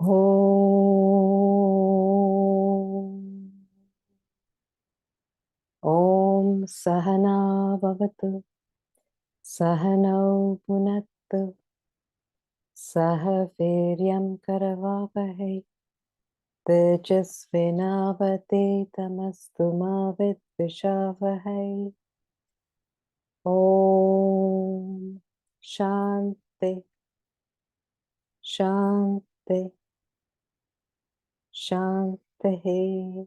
Om Om Sahana Bhavatu Sahano Punattu Saha Viryam Karavavahe Tejasvinavate Tamastu Ma Vidvishavahe. Om Shanti Shanti Shanti.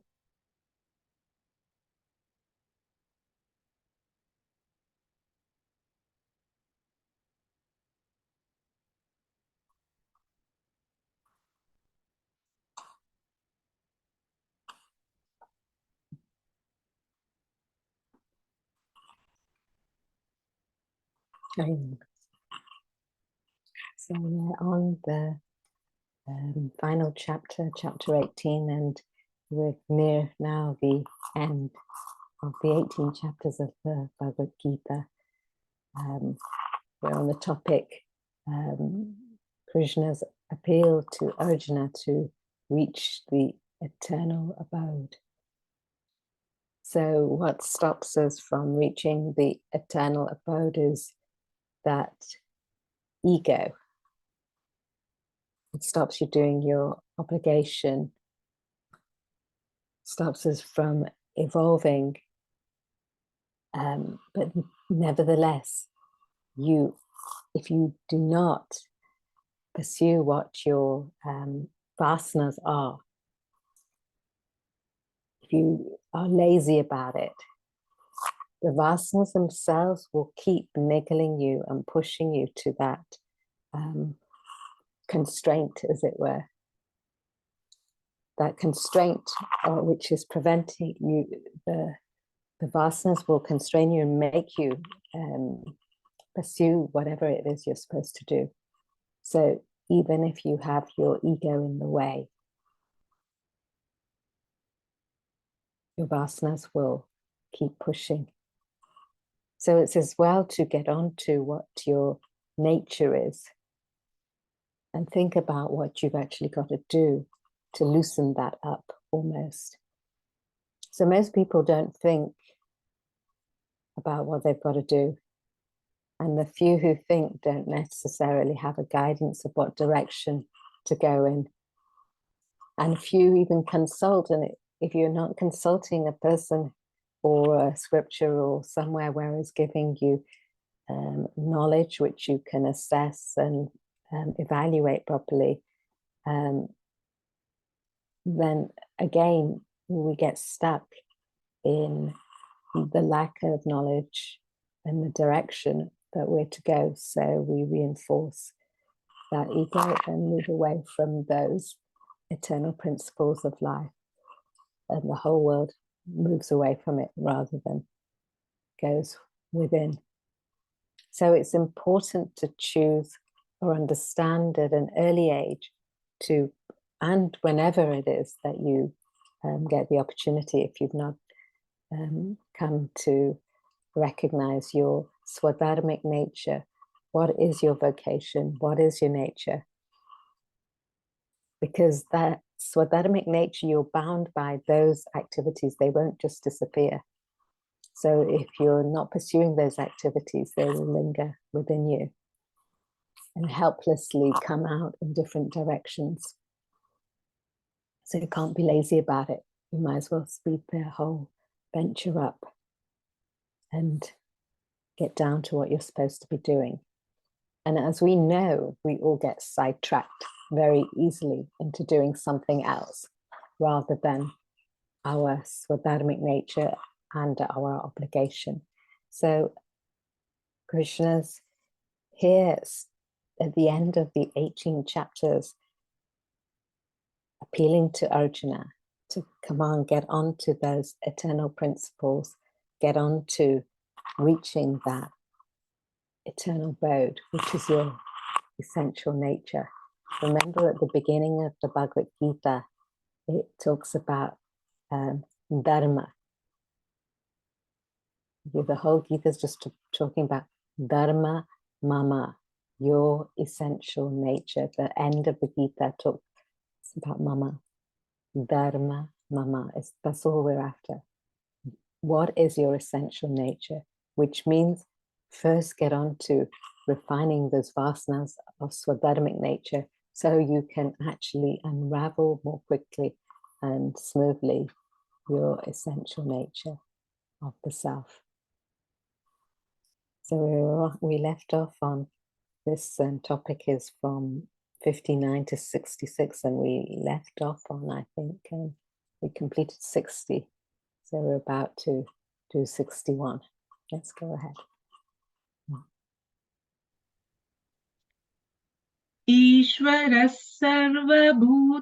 So we're on the final chapter, chapter 18, and we're near now the end of the 18 chapters of the Bhagavad Gita. We're on the topic, Krishna's appeal to Arjuna to reach the eternal abode. So what stops us from reaching the eternal abode is that ego. It stops you doing your obligation, stops us from evolving. But nevertheless, if you do not pursue what your vasanas are, if you are lazy about it, the vasanas themselves will keep niggling you and pushing you to that constraint, as it were. That constraint which is preventing you, the vasanas will constrain you and make you pursue whatever it is you're supposed to do. So even if you have your ego in the way, your vasanas will keep pushing. So it's as well to get on to what your nature is and think about what you've actually got to do to loosen that up almost. So most people don't think about what they've got to do. And the few who think don't necessarily have a guidance of what direction to go in. And few even consult. And if you're not consulting a person or a scripture or somewhere where it's giving you knowledge which you can assess and evaluate properly, then again, we get stuck in the lack of knowledge and the direction that we're to go. So we reinforce that ego and move away from those eternal principles of life. And the whole world moves away from it rather than goes within. So it's important to choose or understand at an early age and whenever it is that you get the opportunity, if you've not come to recognize your swadharmic nature. What is your vocation? What is your nature? Because that swadharmic nature, you're bound by those activities. They won't just disappear. So if you're not pursuing those activities, they will linger within you and helplessly come out in different directions. So you can't be lazy about it. You might as well speed the whole venture up and get down to what you're supposed to be doing. And as we know, we all get sidetracked very easily into doing something else rather than our swadharmic nature and our obligation. So Krishna's here at the end of the 18 chapters appealing to Arjuna to come on, get on to those eternal principles, get on to reaching that eternal abode, which is your essential nature. Remember at the beginning of the Bhagavad Gita, it talks about dharma. The whole Gita is just talking about dharma mama, your essential nature. The end of the Gita It's about mama. Dharma, mama. That's all we're after. What is your essential nature? Which means first get on to refining those vasanas of swadharmic nature so you can actually unravel more quickly and smoothly your essential nature of the self. So we left off on this topic is from 59 to 66, and we left off on, I think, we completed 60. So we're about to do 61. Let's go ahead. ईश्वरः सर्वभूतानां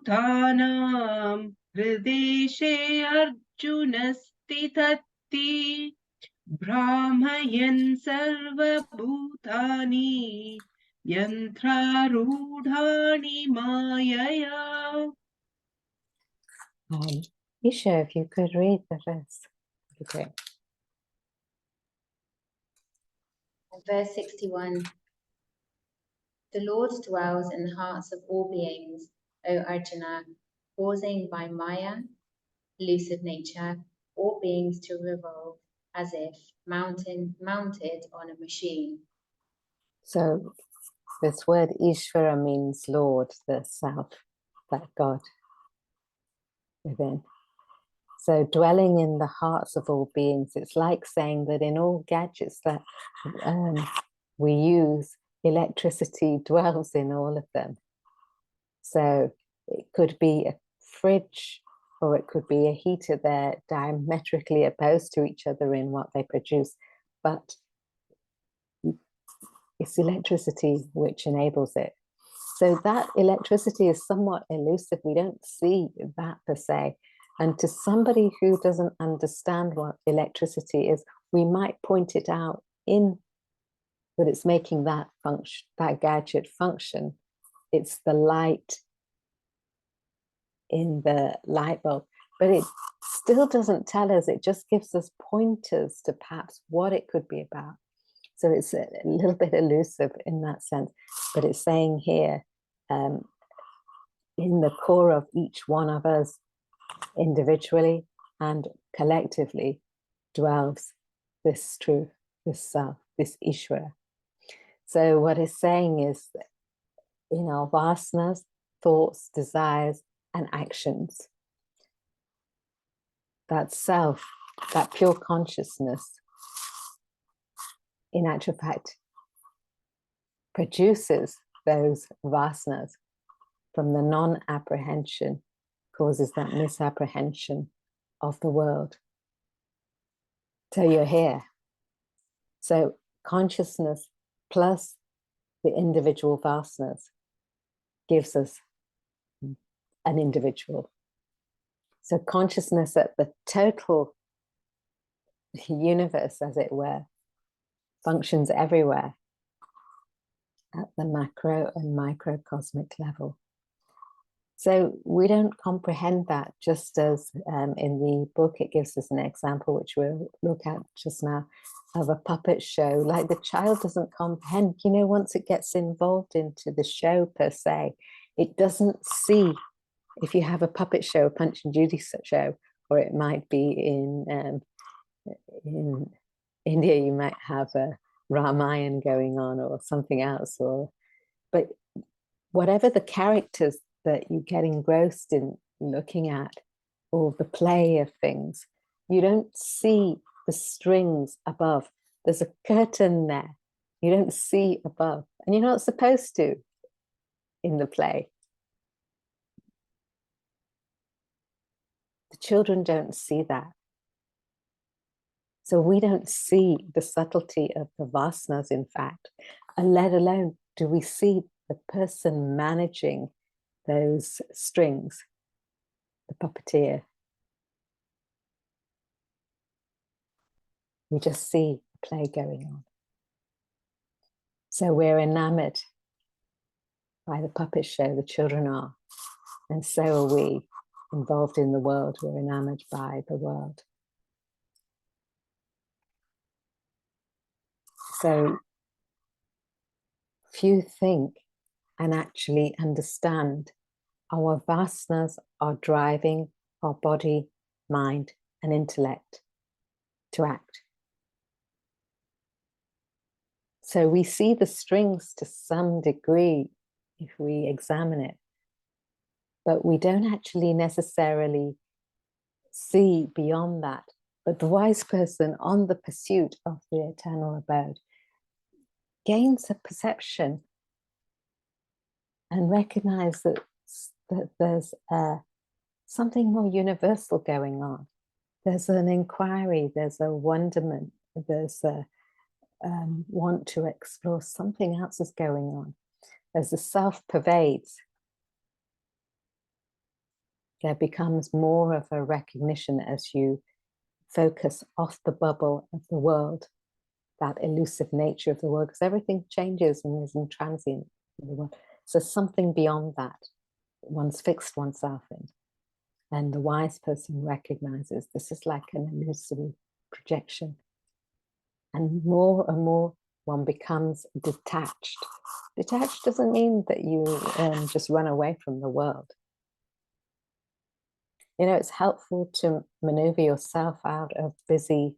हृदेशे अर्जुन स्थितत्ति भ्रामयन् सर्वभूतानि यन्त्रारूढानि मायया. Isha, if you could read the rest. Okay. Verse 61. The Lord dwells in the hearts of all beings, O Arjuna, causing by Maya, elusive nature, all beings to revolve as if mounted on a machine. So this word Ishvara means Lord, the self, that God within. So dwelling in the hearts of all beings, it's like saying that in all gadgets that we use, electricity dwells in all of them. So it could be a fridge or it could be a heater. They're diametrically opposed to each other in what they produce, but it's electricity which enables it. So that electricity is somewhat elusive. We don't see that per se. And to somebody who doesn't understand what electricity is, we might point it out in that it's making that function, that gadget function. It's the light in the light bulb, but it still doesn't tell us. It just gives us pointers to perhaps what it could be about. So it's a little bit elusive in that sense, but it's saying here, in the core of each one of us, individually and collectively, dwells this truth, this self, this Ishvara. So what it's saying is that in our vasanas, thoughts, desires, and actions, that self, that pure consciousness, in actual fact, produces those vasanas from the non-apprehension, causes that misapprehension of the world. So you're here. So consciousness plus the individual vasanas gives us an individual. So consciousness at the total universe, as it were, functions everywhere at the macro and microcosmic level. So we don't comprehend that, just as in the book it gives us an example, which we'll look at just now, of a puppet show. Like the child doesn't comprehend, once it gets involved into the show per se, it doesn't see. If you have a puppet show, a Punch and Judy show, or it might be in India, you might have a Ramayana going on or something else, but whatever the characters that you get engrossed in looking at, or the play of things, you don't see the strings above. There's a curtain there. You don't see above, and you're not supposed to in the play. The children don't see that. So we don't see the subtlety of the vasanas, in fact, and let alone do we see the person managing those strings, the puppeteer. We just see the play going on. So we're enamored by the puppet show, the children are, and so are we involved in the world. We're enamored by the world. So few think and actually understand our vasanas are driving our body, mind, and intellect to act. So we see the strings to some degree if we examine it, but we don't actually necessarily see beyond that. But the wise person on the pursuit of the eternal abode gains a perception and recognize that there's something more universal going on. There's an inquiry, there's a wonderment, there's a want to explore something else is going on. As the self pervades, there becomes more of a recognition as you focus off the bubble of the world, that elusive nature of the world, because everything changes and is intransient in the world. So something beyond that, one's fixed oneself in. And the wise person recognizes this is like an illusory projection. And more one becomes detached. Detached doesn't mean that you just run away from the world. You know, it's helpful to maneuver yourself out of busy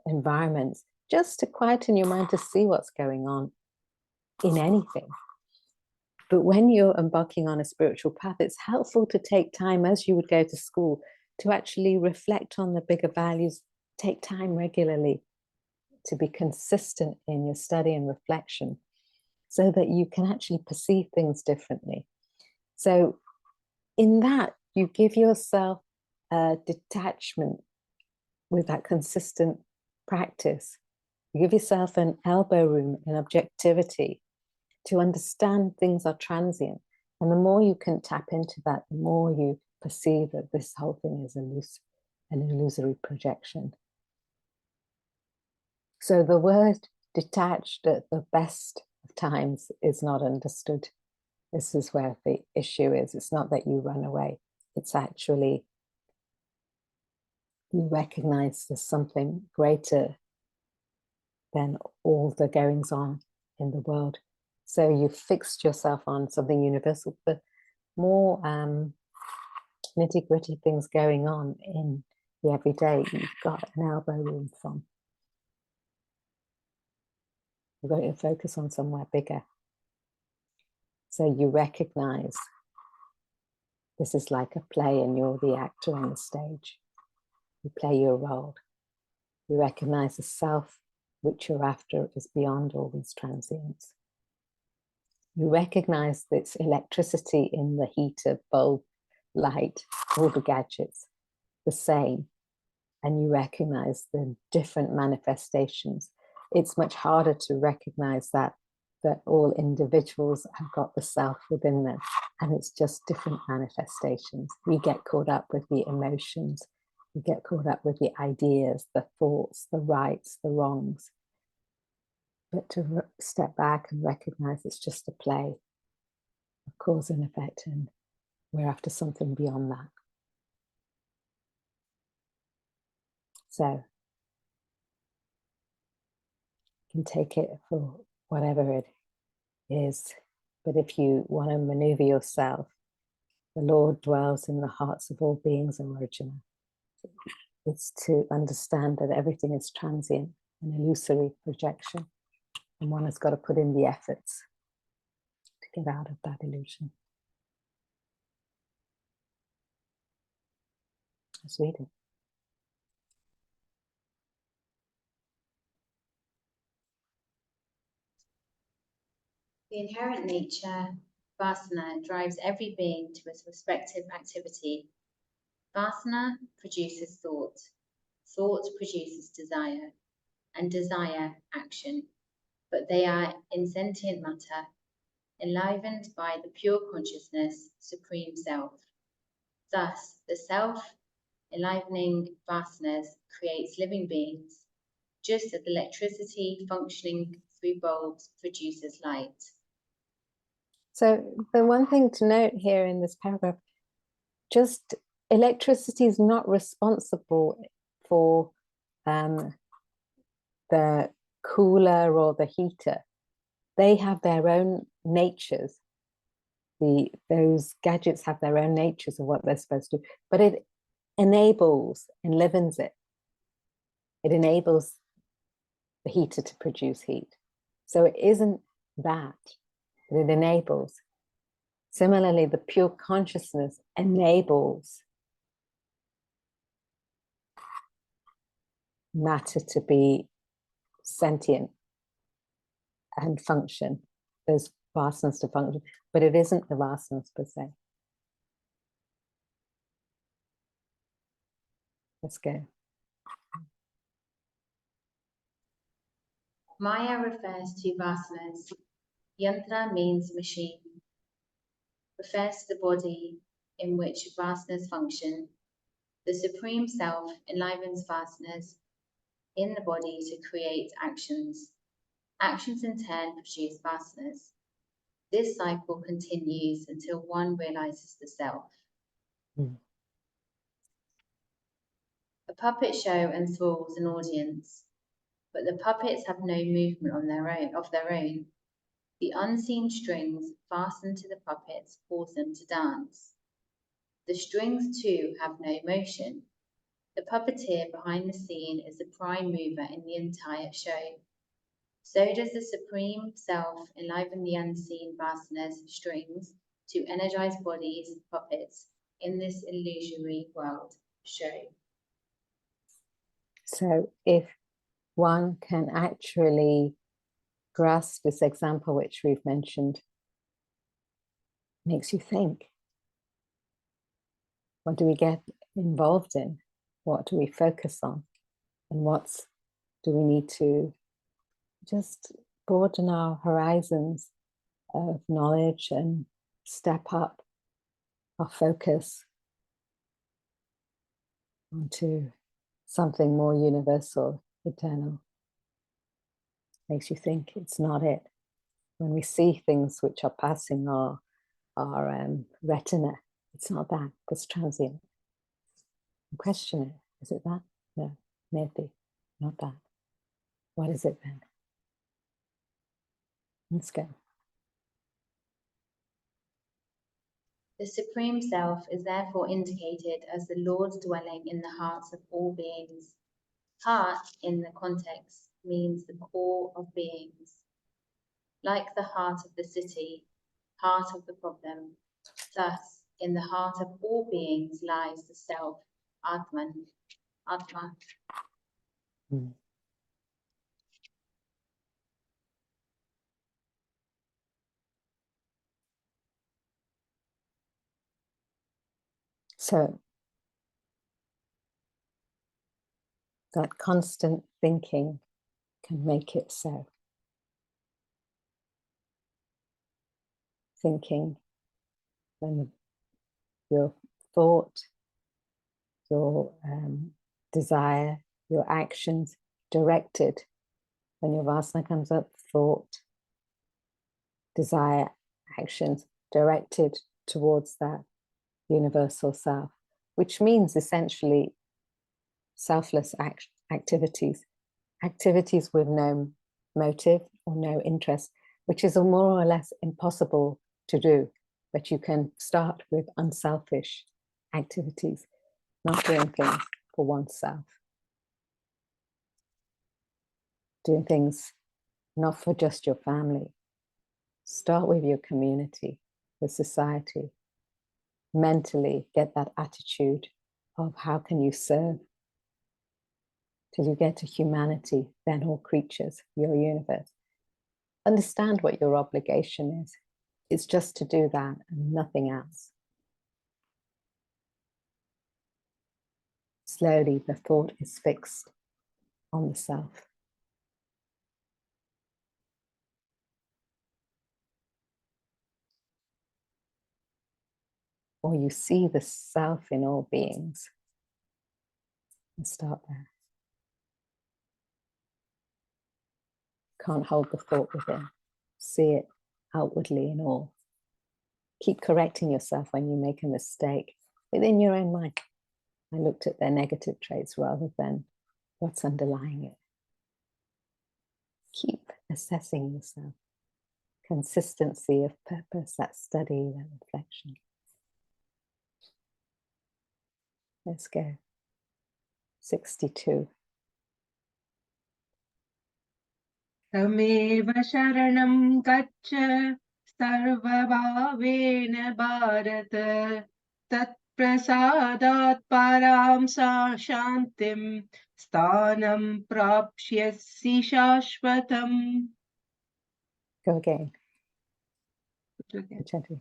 environments, just to quieten your mind to see what's going on in anything. But when you're embarking on a spiritual path, it's helpful to take time, as you would go to school, to actually reflect on the bigger values. Take time regularly to be consistent in your study and reflection so that you can actually perceive things differently. So in that, you give yourself a detachment with that consistent practice. You give yourself an elbow room in objectivity to understand things are transient. And the more you can tap into that, the more you perceive that this whole thing is an illusory projection. So the word detached at the best of times is not understood. This is where the issue is. It's not that you run away. It's actually you recognize there's something greater than all the goings on in the world. So you've fixed yourself on something universal, but more nitty-gritty things going on in the everyday, you've got an elbow room from. You've got to focus on somewhere bigger. So you recognize this is like a play and you're the actor on the stage. You play your role. You recognize the self which you're after is beyond all these transients. You recognize this electricity in the heater, bulb, light, all the gadgets, the same. And you recognize the different manifestations. It's much harder to recognize that all individuals have got the self within them, and it's just different manifestations. We get caught up with the emotions, we get caught up with the ideas, the thoughts, the rights, the wrongs. But to step back and recognize it's just a play of cause and effect, and we're after something beyond that. So you can take it for whatever it is, but if you want to maneuver yourself, the Lord dwells in the hearts of all beings, Arjuna. It's to understand that everything is transient, an illusory projection, and one has got to put in the efforts to get out of that illusion. Let's read it. The inherent nature, vasana, drives every being to its respective activity. Vasana produces thought, thought produces desire, and desire action. But they are insentient matter, enlivened by the pure consciousness, supreme self. Thus, the self enlivening vasanas creates living beings, just as electricity functioning through bulbs produces light. So the one thing to note here in this paragraph, just electricity is not responsible for the cooler or the heater. They have their own natures. those gadgets have their own natures of what they're supposed to do, but it enables, enlivens it. It enables the heater to produce heat. So it isn't that, but it enables. Similarly, the pure consciousness enables matter to be sentient and function, those vasanas to function, but it isn't the vasanas per se. Let's go. Maya refers to vasanas. Yantra means machine. Refers to the body in which vasanas function. The Supreme Self enlivens vasanas in the body to create actions. Actions in turn produce vasanas. This cycle continues until one realizes the self. A puppet show enthralls an audience, but the puppets have no movement of their own. The unseen strings fastened to the puppets cause them to dance. The strings too have no motion. The puppeteer behind the scene is the prime mover in the entire show. So does the Supreme Self enliven the unseen vasanas, strings, to energize bodies, puppets, in this illusory world show. So if one can actually grasp this example which we've mentioned, makes you think. What do we get involved in? What do we focus on? And do we need to just broaden our horizons of knowledge and step up our focus onto something more universal, eternal? Makes you think it's not it. When we see things which are passing our retina, it's not that, it's transient. Question it. Is it that? No, maybe not that. What is it then? Let's go. The Supreme Self is therefore indicated as the Lord's dwelling in the hearts of all beings. Heart, in the context, means the core of beings. Like the heart of the city, heart of the problem, thus, in the heart of all beings lies the Self, Atman, Atma. So that constant thinking can make it so. Thinking, when your thought, your desire, your actions directed, when your vasana comes up, thought, desire, actions directed towards that universal self, which means essentially selfless activities with no motive or no interest, which is more or less impossible to do. But you can start with unselfish activities, not doing things for oneself, doing things not for just your family. Start with your community, the society. Mentally get that attitude of how can you serve till you get to humanity, then all creatures, your universe. Understand what your obligation is. It's just to do that and nothing else. Slowly, the thought is fixed on the self. Or you see the self in all beings. And start there. Can't hold the thought within. See it outwardly in all. Keep correcting yourself when you make a mistake within your own mind. I looked at their negative traits rather than what's underlying it. Keep assessing yourself. consistency of purpose, that study, that reflection. Let's go. 62. तमेव शरणं गच्छ सर्वभावेन भारत तत्प्रसादात् परां शान्तिं स्थानं प्राप्स्यसि शाश्वतम्. Go again. Okay. Gently.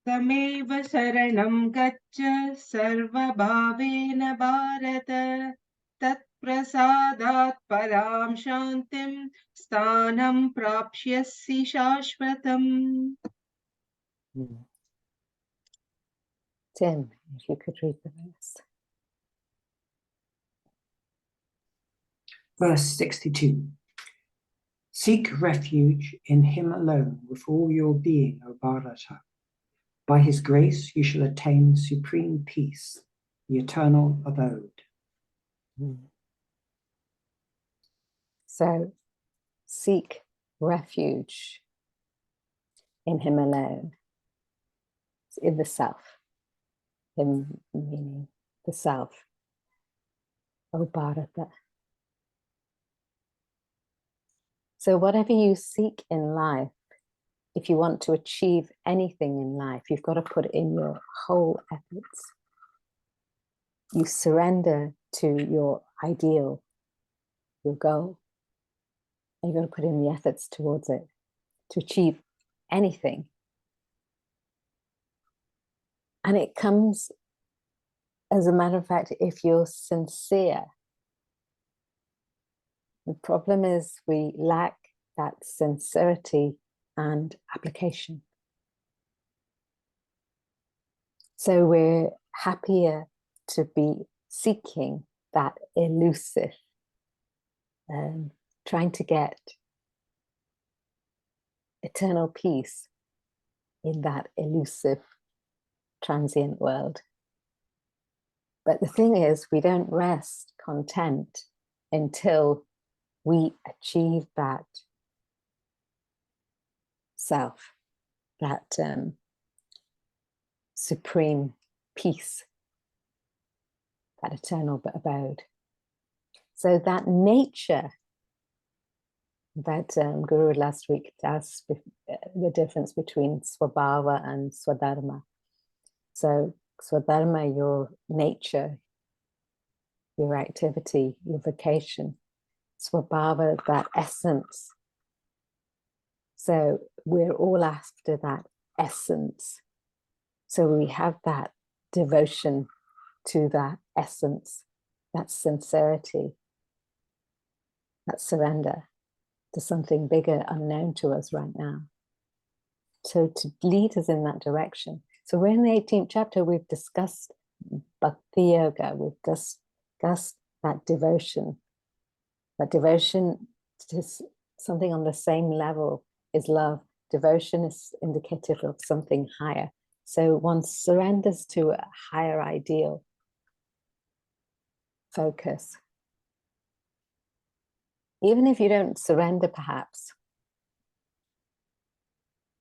तमेव शरणं गच्छ सर्वभावेन भारत तत्प्रसादात् परां शान्तिं स्थानं प्राप्स्यसि शाश्वतम्. Tim, if you could read the rest. Verse 62. Seek refuge in him alone with all your being, O Bharata. By his grace you shall attain supreme peace, the eternal abode. So, seek refuge in him alone, in the self, in meaning the self, O Bharata. So whatever you seek in life, if you want to achieve anything in life, you've got to put in your whole efforts. You surrender to your ideal, your goal, and you've got to put in the efforts towards it to achieve anything. And it comes, as a matter of fact, if you're sincere. The problem is we lack that sincerity and application. So we're happier to be seeking that elusive, trying to get eternal peace in that elusive, transient world. But the thing is, we don't rest content until we achieve that self, that supreme peace, that eternal abode. So that nature that Guru last week asked the difference between Swabhava and Swadharma. So Swadharma, your nature, your activity, your vocation. Swabhava, that essence. So we're all after that essence. So we have that devotion to that essence, that sincerity, that surrender to something bigger, unknown to us right now. So to lead us in that direction. So we're in the 18th chapter, we've discussed Bhakti Yoga, we've discussed that devotion. That devotion to something on the same level is love. Devotion is indicative of something higher. So one surrenders to a higher ideal. Focus. Even if you don't surrender, perhaps,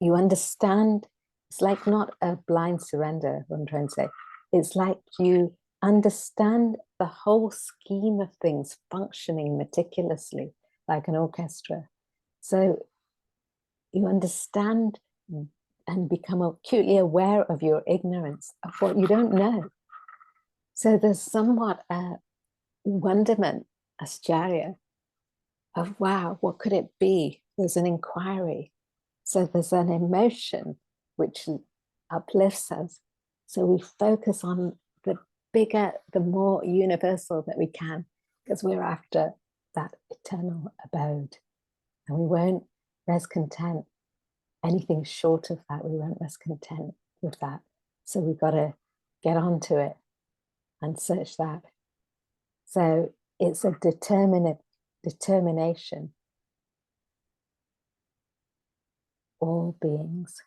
you understand. It's like not a blind surrender, what I'm trying to say. It's like you understand the whole scheme of things functioning meticulously, like an orchestra. So you understand and become acutely aware of your ignorance of what you don't know. So there's somewhat a wonderment, ascharya, of wow, what could it be? There's an inquiry. So there's an emotion which uplifts us. So we focus on the bigger, the more universal that we can, because we're after that eternal abode. And we won't rest content. Anything short of that, we won't rest content with that. So we've got to get onto it and search that. So it's a determination. All beings.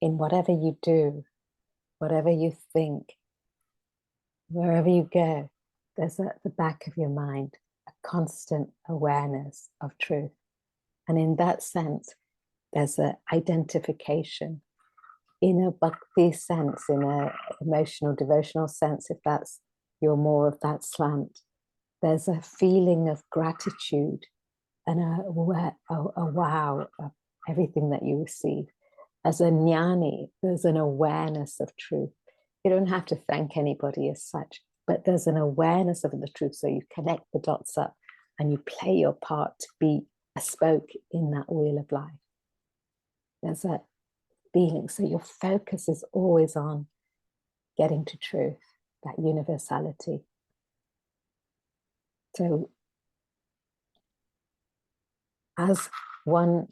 In whatever you do, whatever you think, Wherever you go, there's at the back of your mind a constant awareness of truth. And in that sense, there's an identification. In a bhakti sense, in an emotional, devotional sense, if that's you're more of that slant, there's a feeling of gratitude and a wow of everything that you receive. As a jnani, there's an awareness of truth. You don't have to thank anybody as such, but there's an awareness of the truth. So you connect the dots up and you play your part to be a spoke in that wheel of life. There's a feeling. So your focus is always on getting to truth, that universality. So as one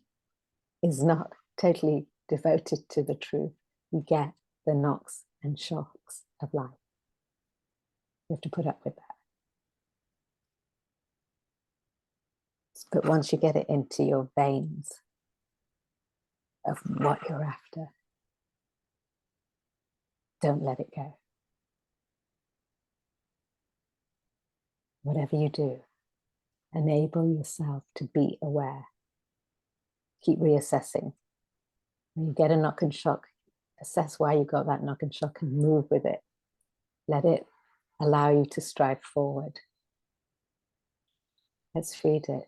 is not totally devoted to the truth, you get the knocks and shocks of life. You have to put up with that. But once you get it into your veins of what you're after, don't let it go. Whatever you do, enable yourself to be aware. Keep reassessing. When you get a knock and shock, assess why you got that knock and shock and move with it. Let it allow you to strive forward. Let's feed it.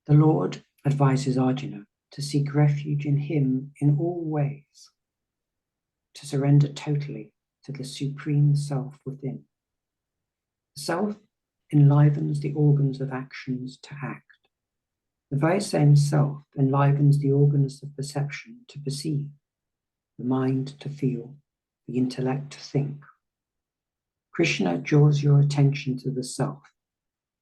The Lord advises Arjuna to seek refuge in him in all ways, to surrender totally to the supreme self within. The self enlivens the organs of actions to act. The very same self enlivens the organs of perception to perceive, the mind to feel, the intellect to think. Krishna draws your attention to the self,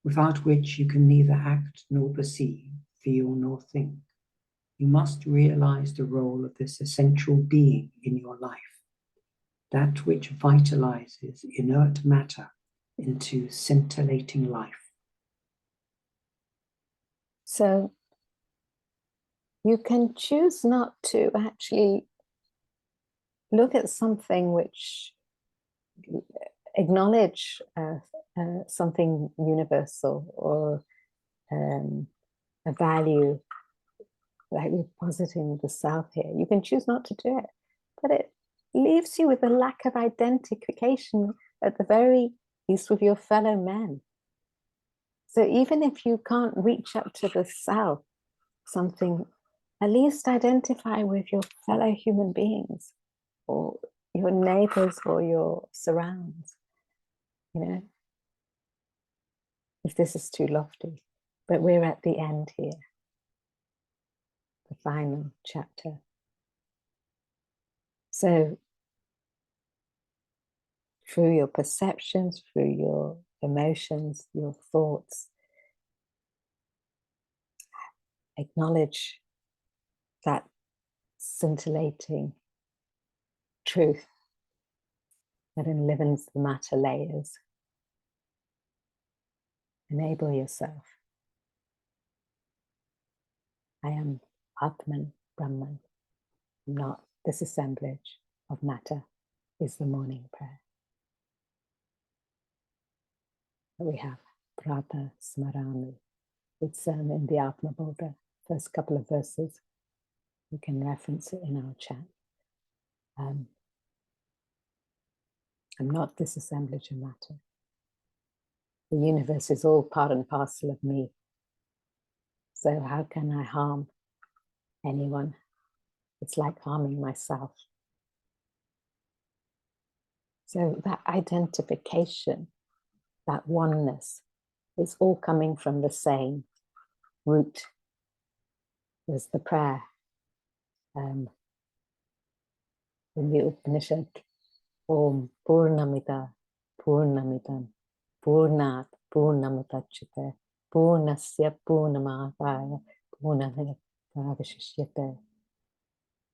without which you can neither act nor perceive, feel nor think. You must realize the role of this essential being in your life, that which vitalizes inert matter into scintillating life. So you can choose not to actually look at something which acknowledge something universal or a value, like we're positing the self here. You can choose not to do it, but it leaves you with a lack of identification at the very least with your fellow men. So even if you can't reach up to the self, something, at least identify with your fellow human beings or your neighbors or your surrounds, you know, if this is too lofty. But we're at the end here, the final chapter. So through your perceptions, through your emotions, your thoughts, acknowledge that scintillating truth that enlivens the matter layers. Enable yourself. I am Atman, Brahman, not this assemblage of matter, is the morning prayer. We have Prata Smarami. It's in the Atma Bodha, first couple of verses. We can reference it in our chat. I'm not this assemblage of matter. The universe is all part and parcel of me. So how can I harm anyone? It's like harming myself. So that identification, that oneness, is all coming from the same root. There's the prayer in the Upanishad, Om Purnamita Purnamitam Purnat Purnamutachite Purnasya Purnamadaya Purnamavashishyate.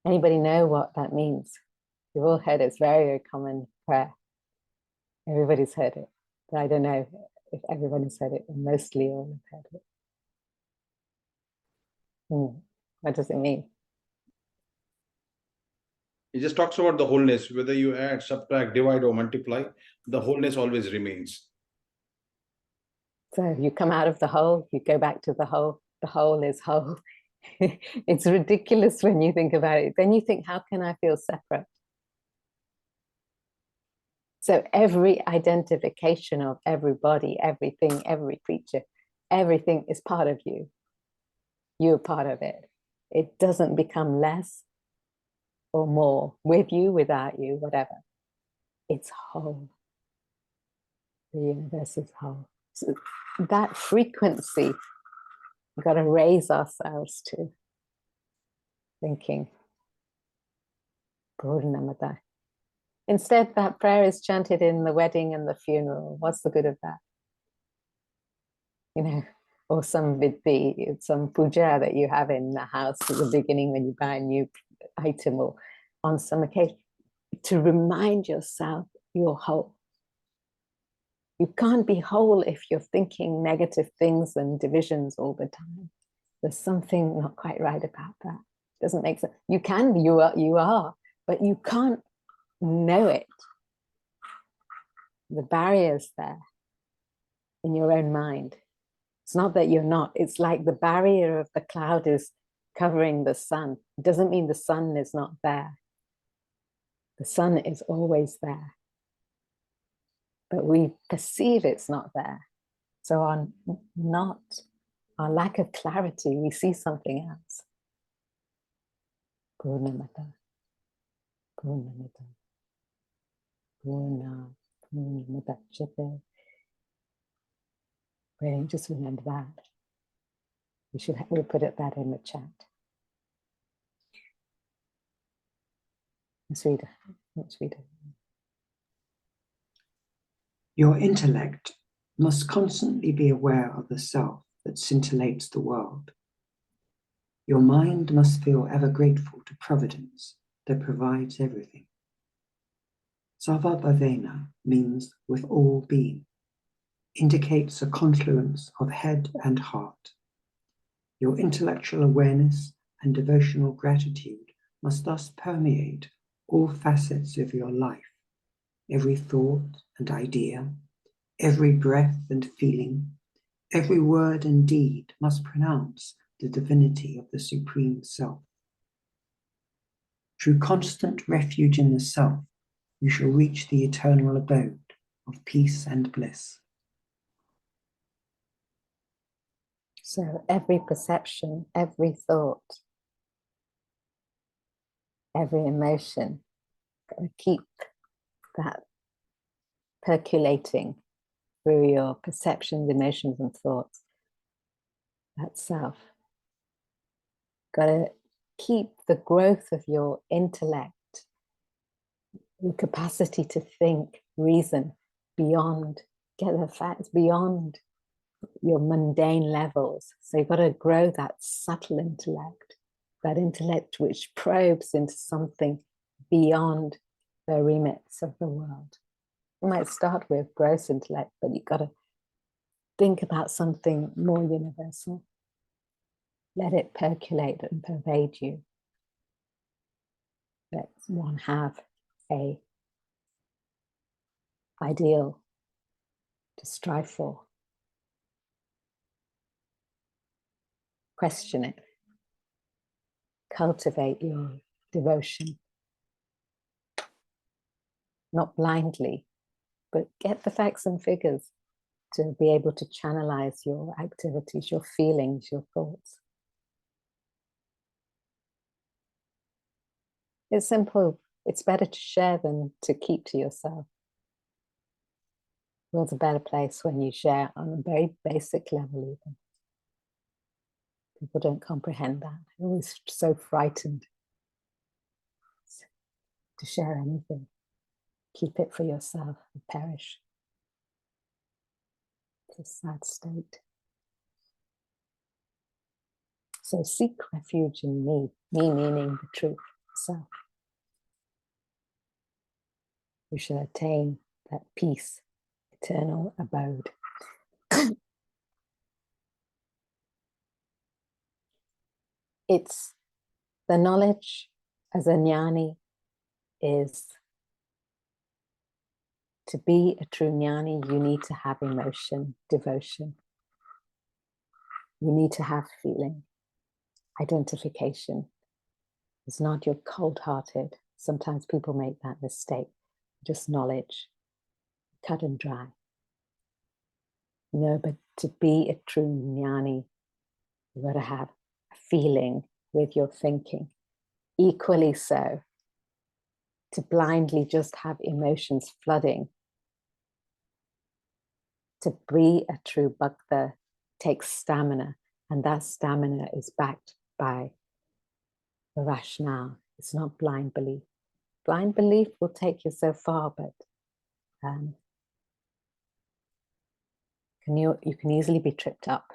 Anybody know what that means? You've all heard it. It's very, very common prayer. Everybody's heard it. But I don't know if everyone has heard it, and mostly all have heard it. What does it mean? It just talks about the wholeness. Whether you add, subtract, divide, or multiply, the wholeness always remains. So you come out of the whole, you go back to the whole is whole. It's ridiculous when you think about it. Then you think, how can I feel separate? So every identification of everybody, everything, every creature, everything is part of you. You're part of it. It doesn't become less or more with you, without you, whatever. It's whole. The universe is whole. So that frequency, we've got to raise ourselves to thinking, Purnamada. Instead, that prayer is chanted in the wedding and the funeral. What's the good of that? You know, or some vidhi, some puja that you have in the house at the beginning when you buy a new item, or on some occasion, to remind yourself you're whole. You can't be whole if you're thinking negative things and divisions all the time. There's something not quite right about that. Doesn't make sense. You can, you are, but you can't know it. The barrier's there in your own mind. It's not that you're not. It's like the barrier of the cloud is covering the sun. It doesn't mean the sun is not there. The sun is always there. But we perceive it's not there. So our lack of clarity, we see something else. Purnamata, Purnamata, Purnamudachyate. Really, just remember that. We'll put that in the chat. Let's read it. Your intellect must constantly be aware of the self that scintillates the world. Your mind must feel ever grateful to Providence that provides everything. Sarvabhavena means with all being, indicates a confluence of head and heart. Your intellectual awareness and devotional gratitude must thus permeate all facets of your life. Every thought and idea, every breath and feeling, every word and deed must pronounce the divinity of the Supreme Self. Through constant refuge in the Self, you shall reach the eternal abode of peace and bliss. So every perception, every thought, every emotion, gotta keep that percolating through your perceptions, emotions, and thoughts. That self. Got to keep the growth of your intellect, your capacity to think, reason beyond, get the facts beyond your mundane levels. So you've got to grow that subtle intellect, that intellect which probes into something beyond the remits of the world. You might start with gross intellect, but you've got to think about something more universal. Let it percolate and pervade you. Let one have an ideal to strive for. Question it. Cultivate your devotion. Not blindly, but get the facts and figures to be able to channelize your activities, your feelings, your thoughts. It's simple. It's better to share than to keep to yourself. The world's a better place when you share on a very basic level even. People don't comprehend that. They're always so frightened to share anything. Keep it for yourself and perish. It's a sad state. So seek refuge in me meaning the truth, self. You shall attain that peace, eternal abode. It's the knowledge as a jnani is to be a true jnani, you need to have emotion, devotion. You need to have feeling, identification. It's not you're cold-hearted. Sometimes people make that mistake. Just knowledge, cut and dry. No, but to be a true jnani, you've got to have a feeling with your thinking. Equally so, to blindly just have emotions flooding. To be a true bhakta takes stamina, and that stamina is backed by the rationale. It's not blind belief. Blind belief will take you so far, but you can easily be tripped up.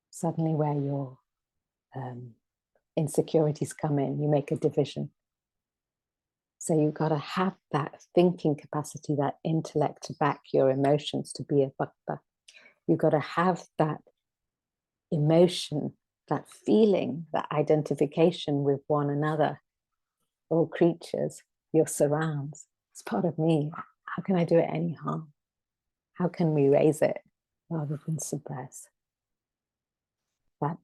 Suddenly where your insecurities come in, you make a division. So you've got to have that thinking capacity, that intellect to back your emotions to be a bhakta. You've got to have that emotion, that feeling, that identification with one another, all creatures, your surrounds. It's part of me. How can I do it any harm? How can we raise it rather than suppress? That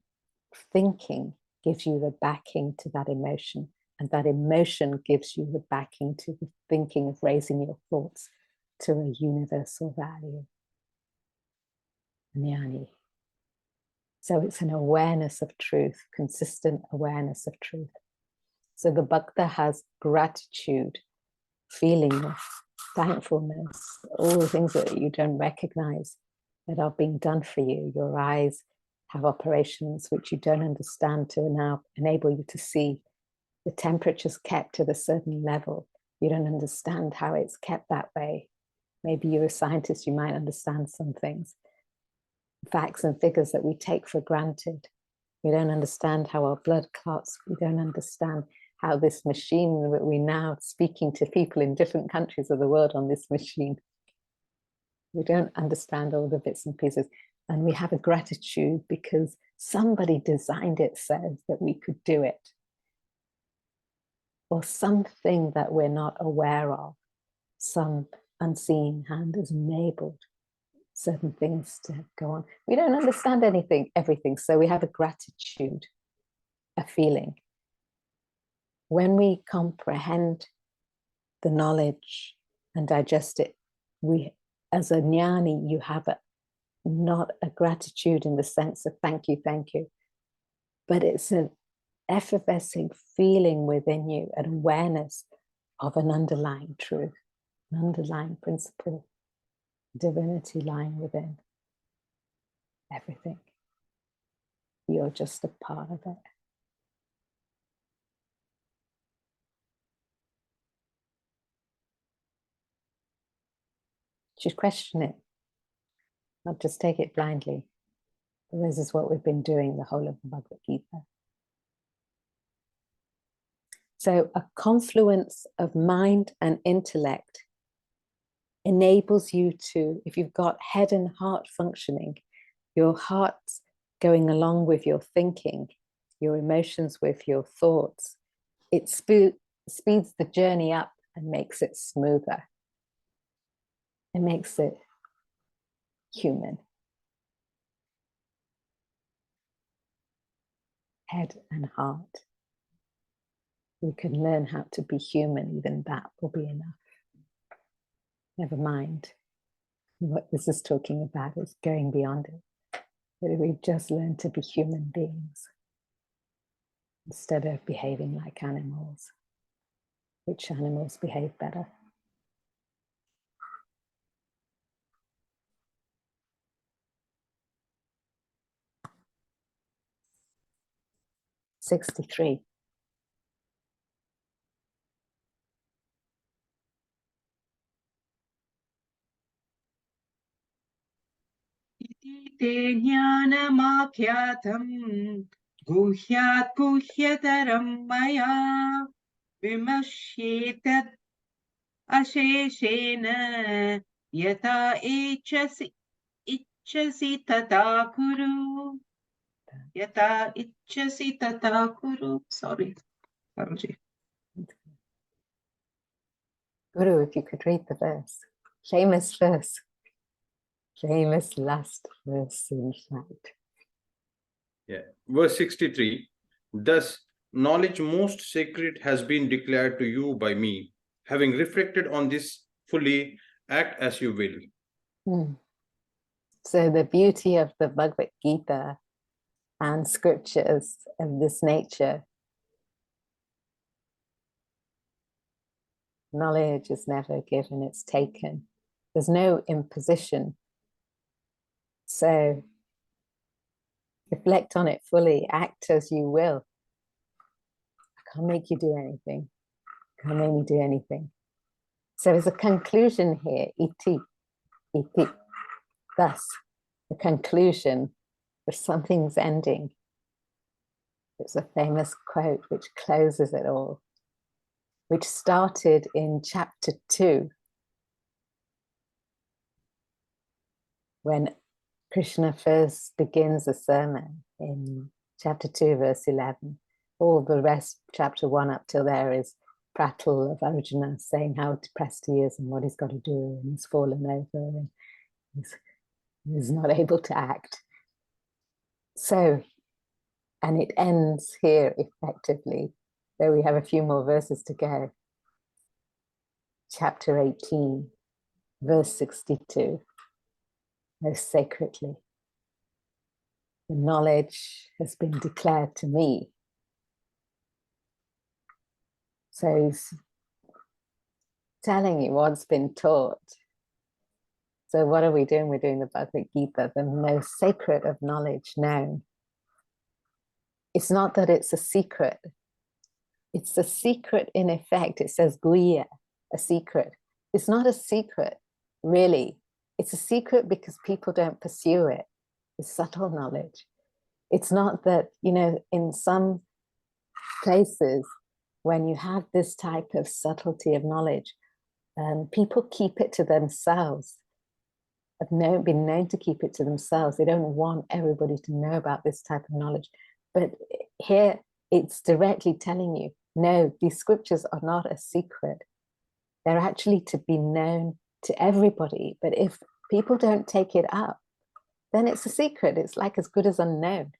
thinking gives you the backing to that emotion, and that emotion gives you the backing to the thinking of raising your thoughts to a universal value, jnani. So it's an awareness of truth, consistent awareness of truth. So the bhakta has gratitude, feeling of thankfulness, all the things that you don't recognize that are being done for you. Your eyes have operations which you don't understand to now enable you to see. The temperature's kept at a certain level. You don't understand how it's kept that way. Maybe you're a scientist, you might understand some things. Facts and figures that we take for granted. We don't understand how our blood clots. We don't understand how this machine that we're now speaking to people in different countries of the world on this machine. We don't understand all the bits and pieces. And we have a gratitude because somebody designed it so that we could do it. Or something that we're not aware of, some unseen hand has enabled certain things to go on. We don't understand everything, so we have a gratitude, a feeling. When we comprehend the knowledge and digest it, we, as a jnani, you have not a gratitude in the sense of thank you, but it's an effervescing feeling within you, an awareness of an underlying truth, an underlying principle, divinity lying within everything. You're just a part of it. You should question it, not just take it blindly. But this is what we've been doing the whole of the Bhagavad Gita. So a confluence of mind and intellect enables you to, if you've got head and heart functioning, your heart's going along with your thinking, your emotions with your thoughts, it speeds the journey up and makes it smoother. It makes it human. Head and heart. We can learn how to be human, even that will be enough. Never mind what this is talking about, is going beyond it. But if we just learn to be human beings instead of behaving like animals, which animals behave better? '63. इति ते ज्ञानमाख्यातम् गुह्यात् गुह्यतरं मया विमर्शेतद् अशेषेण यथा इच्छसि तथा कुरु यथा इच्छसि तथा कुरु. Sorry, Sarojit. Guru, if you could read the verse. Famous verse. Famous last verse, in fact. Yeah. Verse 63. Thus, knowledge most sacred has been declared to you by me. Having reflected on this fully, act as you will. So the beauty of the Bhagavad Gita and scriptures of this nature, knowledge is never given, it's taken. There's no imposition. So reflect on it fully, act as you will. I can't make you do anything. I can't make me do anything. So there's a conclusion here, iti, iti. Thus, the conclusion, there's something's ending. It's a famous quote which closes it all, which started in chapter 2, when Krishna first begins a sermon in chapter 2, verse 11. All the rest, chapter 1 up till there, is prattle of Arjuna saying how depressed he is and what he's got to do, and he's fallen over and he's not able to act. So, and it ends here effectively, though we have a few more verses to go. Chapter 18, verse 62. Most sacredly, the knowledge has been declared to me. So he's telling you what's been taught. So what are we doing? We're doing the Bhagavad Gita, the most sacred of knowledge known. It's not that it's a secret. It's a secret in effect. It says guya, a secret. It's not a secret, really. It's a secret because people don't pursue it. It's subtle knowledge. It's not that, you know, in some places, when you have this type of subtlety of knowledge, people keep it to themselves. Have been known to keep it to themselves. They don't want everybody to know about this type of knowledge. But here, it's directly telling you, no, these scriptures are not a secret. They're actually to be known to everybody. But if people don't take it up, then it's a secret. It's like as good as unknown.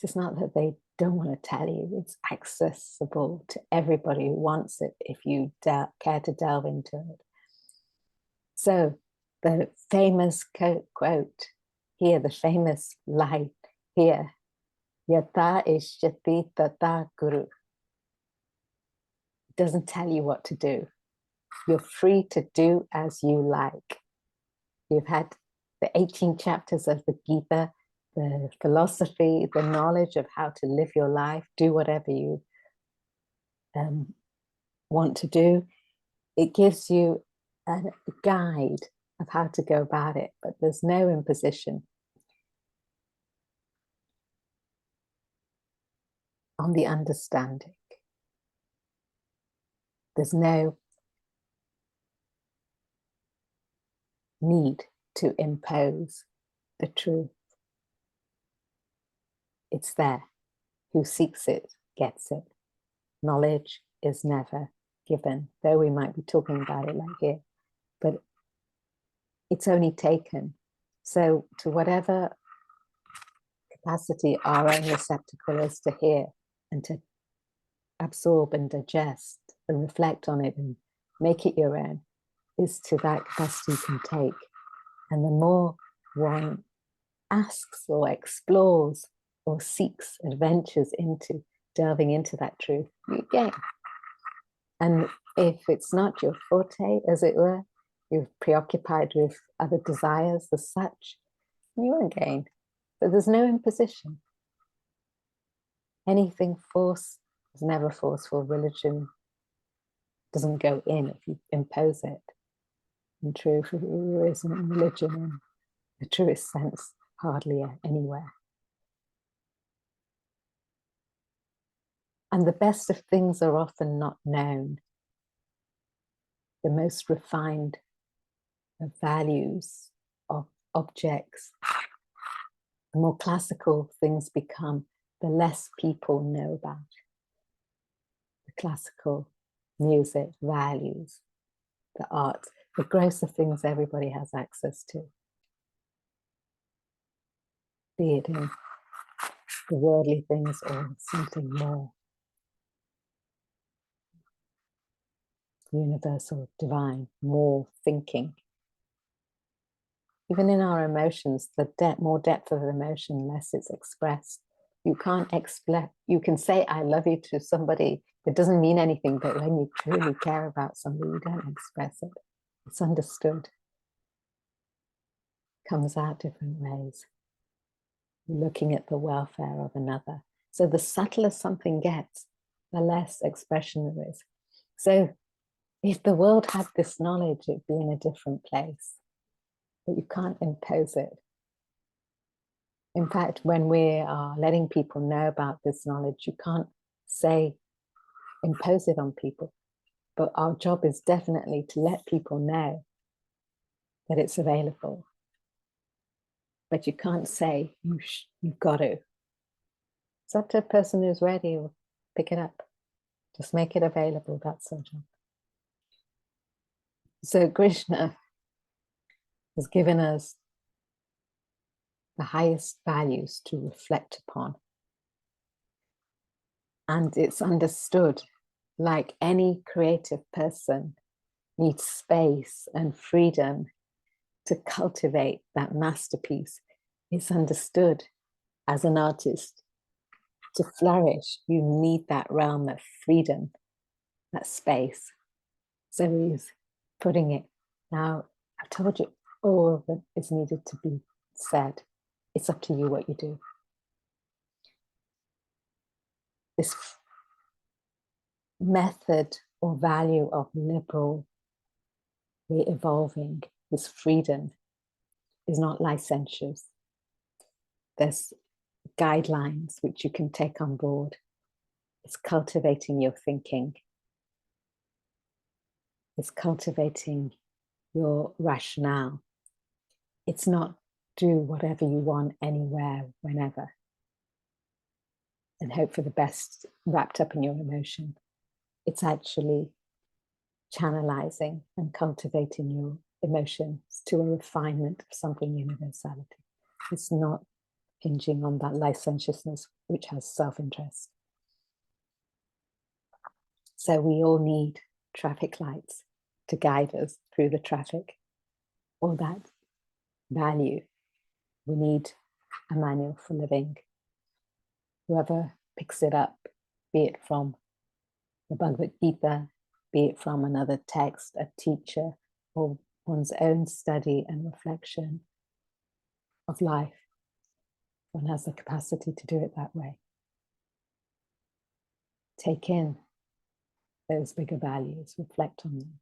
It's not that they don't want to tell you. It's accessible to everybody who wants it if you care to delve into it. So the famous quote here, the famous line here, Yata ishyati tata guru. It doesn't tell you what to do. You're free to do as you like. You've had the 18 chapters of the Gita, the philosophy, the knowledge of how to live your life, do whatever you want to do. It gives you a guide of how to go about it, but there's no imposition on the understanding. There's no need to impose the truth. It's there. Who seeks it gets it. Knowledge is never given, though we might be talking about it like here, but it's only taken. So to whatever capacity our own receptacle is to hear and to absorb and digest and reflect on it and make it your own, is to that capacity you can take. And the more one asks or explores or seeks adventures into delving into that truth, you gain. And if it's not your forte, as it were, you're preoccupied with other desires as such, you won't gain. But there's no imposition. Anything forced is never forceful. Religion doesn't go in if you impose it. In truth, there isn't religion in the truest sense hardly anywhere. And the best of things are often not known. The most refined of values, of objects, the more classical things become, the less people know about the classical music, values, the arts, the grosser things everybody has access to. Be it in the worldly things or something more universal, divine, more thinking. Even in our emotions, more depth of emotion, less it's expressed. You can't express, you can say I love you to somebody, it doesn't mean anything, but when you truly care about somebody, you don't express it. It's understood. It comes out different ways. Looking at the welfare of another. So the subtler something gets, the less expression there is. So if the world had this knowledge, it'd be in a different place. But you can't impose it. In fact, when we are letting people know about this knowledge, you can't say, impose it on people. But our job is definitely to let people know that it's available. But you can't say, you've got to. It's up to a person who's ready to pick it up. Just make it available, that's our job. So Krishna has given us the highest values to reflect upon. And it's understood, like any creative person needs space and freedom to cultivate that masterpiece. It's understood as an artist, to flourish, you need that realm of freedom, that space. So he's putting it. Now, I've told you all that is needed to be said. It's up to you what you do. This method or value of liberal evolving, this freedom, is not licentious. There's guidelines which you can take on board. It's cultivating your thinking. It's cultivating your rationale. It's not do whatever you want anywhere, whenever, and hope for the best wrapped up in your emotion. It's actually channelizing and cultivating your emotions to a refinement of something universality. It's not hinging on that licentiousness which has self-interest. So we all need traffic lights to guide us through the traffic. All that value, we need a manual for living. Whoever picks it up, be it from the Bhagavad Gita, be it from another text, a teacher, or one's own study and reflection of life, one has the capacity to do it that way. Take in those bigger values, reflect on them.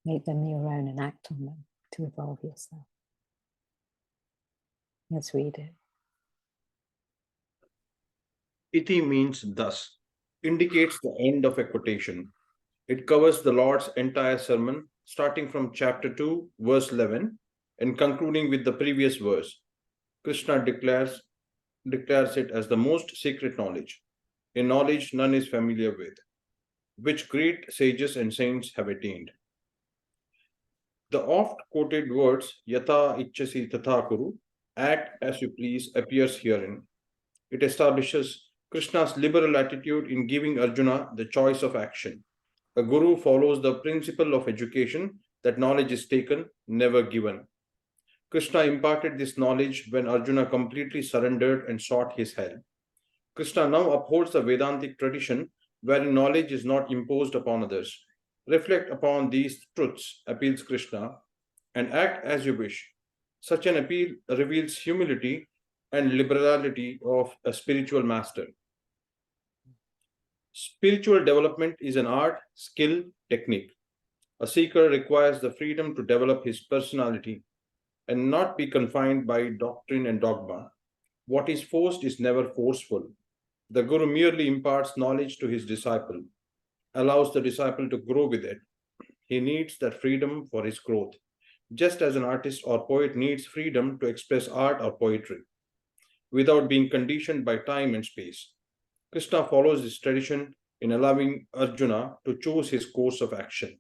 Make them your own and act on them to evolve yourself. Let's read it. Iti means thus, indicates the end of a quotation. It covers the Lord's entire sermon, starting from chapter 2, verse 11, and concluding with the previous verse. Krishna declares it as the most secret knowledge, a knowledge none is familiar with, which great sages and saints have attained. The oft-quoted words, Yata Ichchasi Tatha Kuru, act as you please, appears herein. It establishes Krishna's liberal attitude in giving Arjuna the choice of action. A guru follows the principle of education that knowledge is taken, never given. Krishna imparted this knowledge when Arjuna completely surrendered and sought his help. Krishna now upholds the Vedantic tradition wherein knowledge is not imposed upon others. Reflect upon these truths, appeals Krishna, and act as you wish. Such an appeal reveals humility and liberality of a spiritual master. Spiritual development is an art, skill, technique. A seeker requires the freedom to develop his personality and not be confined by doctrine and dogma. What is forced is never forceful. The Guru merely imparts knowledge to his disciple, allows the disciple to grow with it. He needs that freedom for his growth, just as an artist or poet needs freedom to express art or poetry, without being conditioned by time and space. Krishna follows this tradition in allowing Arjuna to choose his course of action.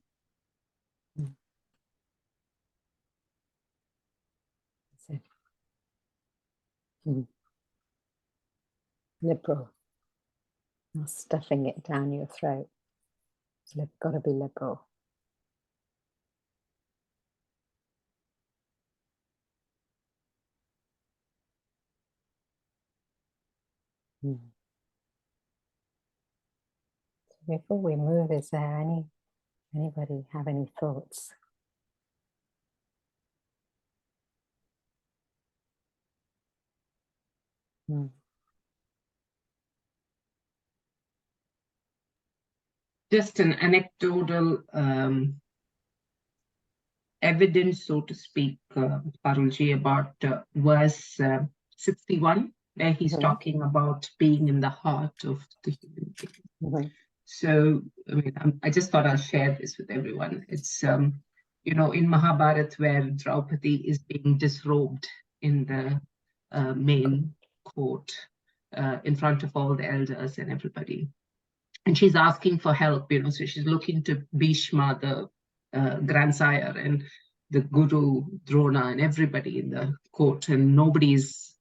So, liberal, not stuffing it down your throat. Got to be liberal. Before we move, is there anybody have any thoughts? Just an anecdotal evidence, so to speak, Parulji, about verse 61, where he's talking about being in the heart of the human being. So, I mean, I just thought I'll share this with everyone. It's, you know, in Mahabharata, where Draupadi is being disrobed in the main court in front of all the elders and everybody. And she's asking for help, you know, so she's looking to Bhishma, the grandsire, and the Guru, Drona, and everybody in the court, and nobody's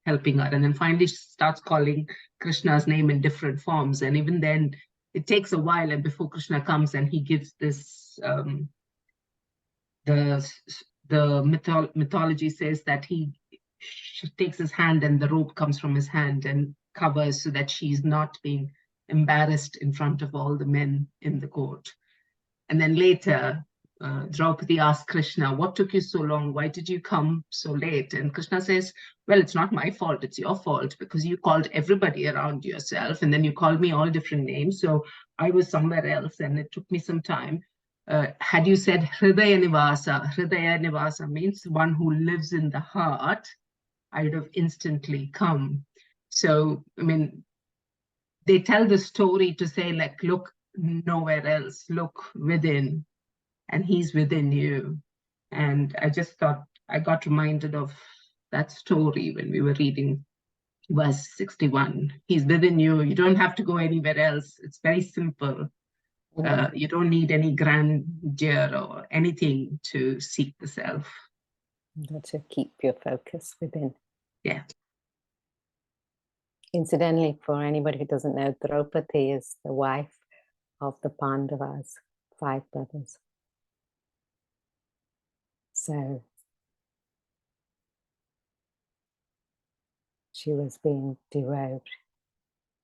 helping her. And then finally she starts calling Krishna's name in different forms. And even then, it takes a while, and before Krishna comes and he gives this, the mythology says that she takes his hand and the rope comes from his hand and covers so that she's not being embarrassed in front of all the men in the court. And then later, Draupadi asks Krishna, what took you so long? Why did you come so late? And Krishna says, well, it's not my fault, it's your fault, because you called everybody around yourself, and then you called me all different names. So I was somewhere else, and it took me some time. Had you said Hridaya Nivasa means one who lives in the heart, I would have instantly come. So, I mean, they tell the story to say, like, look nowhere else, look within, and he's within you. And I just thought, I got reminded of that story when we were reading verse 61. He's within you. You don't have to go anywhere else. It's very simple. You don't need any grandeur or anything to seek the self. To keep your focus within. Yeah. Incidentally, for anybody who doesn't know, Draupadi is the wife of the Pandavas, 5 brothers. So she was being derobed,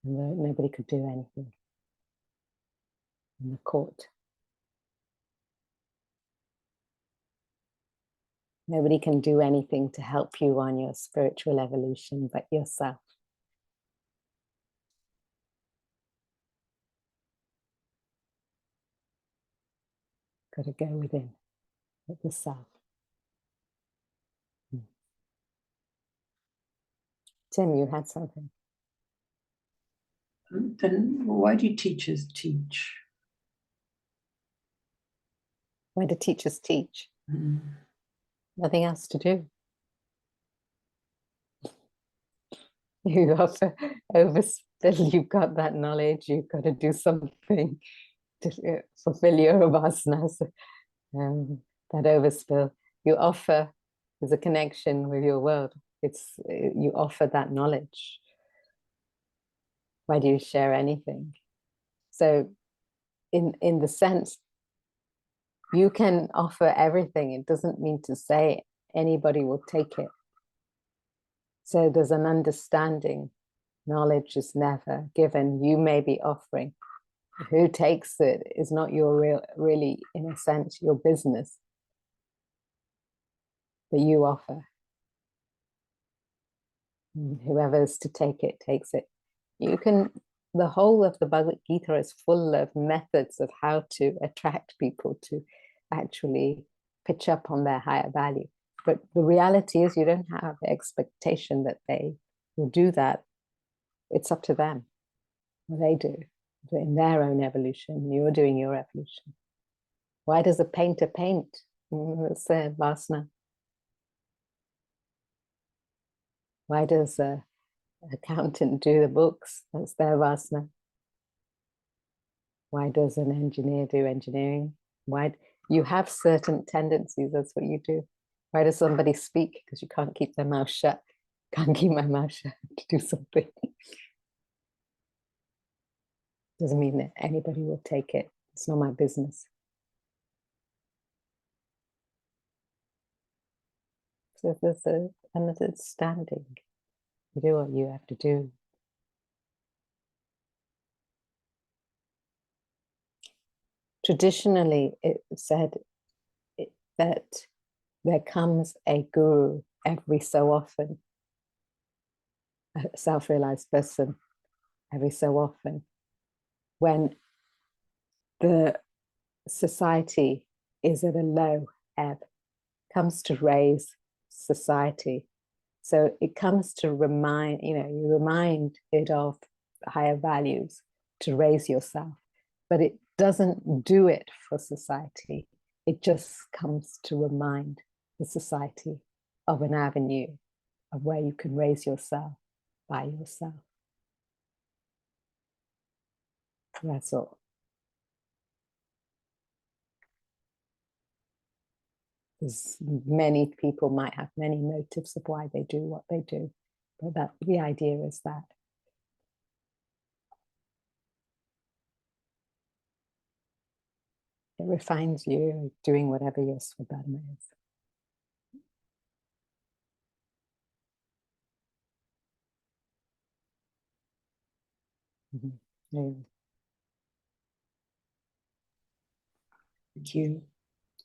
and nobody could do anything in the court. Nobody can do anything to help you on your spiritual evolution but yourself. Got to go within with the self. Tim, you had something. Then why do teachers teach? Why do teachers teach? Nothing else to do. You have to overspill, you've got that knowledge, you've got to do something to fulfill your vasanas. That overspill. You offer, there's a connection with your world. You offer that knowledge. Why do you share anything? So in the sense, you can offer everything. It doesn't mean to say anybody will take it. So there's an understanding. Knowledge is never given. You may be offering. Who takes it is not your really, in a sense, your business. But you offer. Whoever is to take it, takes it. You can, the whole of the Bhagavad Gita is full of methods of how to attract people to actually pitch up on their higher value. But the reality is you don't have the expectation that they will do that. It's up to them. They do in their own evolution. You're doing your evolution. Why does a painter paint? It's a vasana. Why does an accountant do the books? That's their vasana. Why does an engineer do engineering? Why you have certain tendencies, that's what you do. Why does somebody speak? Because you can't keep their mouth shut. Can't keep my mouth shut to do something. Doesn't mean that anybody will take it. It's not my business. So there's an understanding. You do what you have to do. Traditionally, it said that there comes a guru every so often, a self-realized person every so often, when the society is at a low ebb, comes to raise society. So it comes to remind, you remind it of higher values to raise yourself, but it doesn't do it for society. It just comes to remind the society of an avenue of where you can raise yourself by yourself. That's all. Because many people might have many motives of why they do what they do, but the idea is that. It refines you doing whatever your Swadharma is. Mm-hmm. Yeah. Thank you.